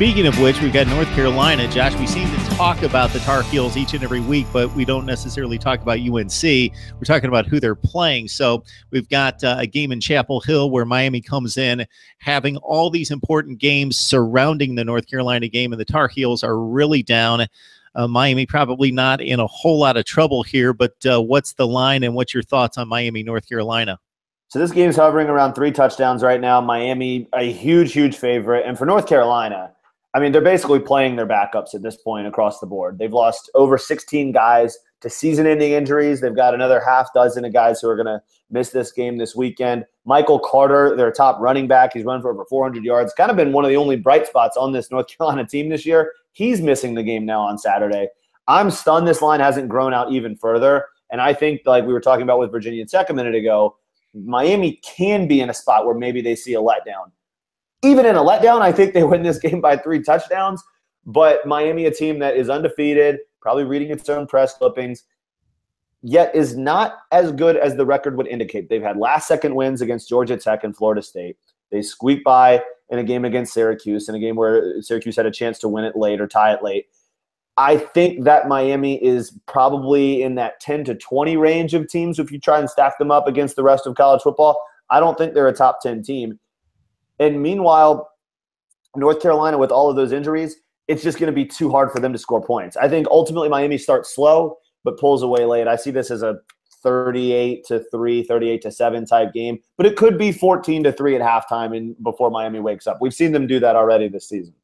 Speaking of which, we've got North Carolina. Josh, we seem to talk about the Tar Heels each and every week, but we don't necessarily talk about UNC. We're talking about who they're playing. So we've got a game in Chapel Hill where Miami comes in having all these important games surrounding the North Carolina game, and the Tar Heels are really down. Miami probably not in a whole lot of trouble here, but what's the line and what's your thoughts on Miami, North Carolina? So this game's hovering around 3 touchdowns right now. Miami, a huge, huge favorite. And for North Carolina, I mean, they're basically playing their backups at this point across the board. They've lost over 16 guys to season-ending injuries. They've got another half dozen of guys who are going to miss this game this weekend. Michael Carter, their top running back, he's run for over 400 yards. Kind of been one of the only bright spots on this North Carolina team this year. He's missing the game now on Saturday. I'm stunned this line hasn't grown out even further. And I think, like we were talking about with Virginia Tech a minute ago, Miami can be in a spot where maybe they see a letdown. Even in a letdown, I think they win this game by 3 touchdowns. But Miami, a team that is undefeated, probably reading its own press clippings, yet is not as good as the record would indicate. They've had last-second wins against Georgia Tech and Florida State. They squeaked by in a game against Syracuse, in a game where Syracuse had a chance to win it late or tie it late. I think that Miami is probably in that 10 to 20 range of teams if you try and stack them up against the rest of college football. I don't think they're a top 10 team. And meanwhile, North Carolina, with all of those injuries, it's just going to be too hard for them to score points. I think ultimately Miami starts slow but pulls away late. I see this as a 38-3, 38-7 type game, but it could be 14-3 at halftime and before Miami wakes up. We've seen them do that already this season.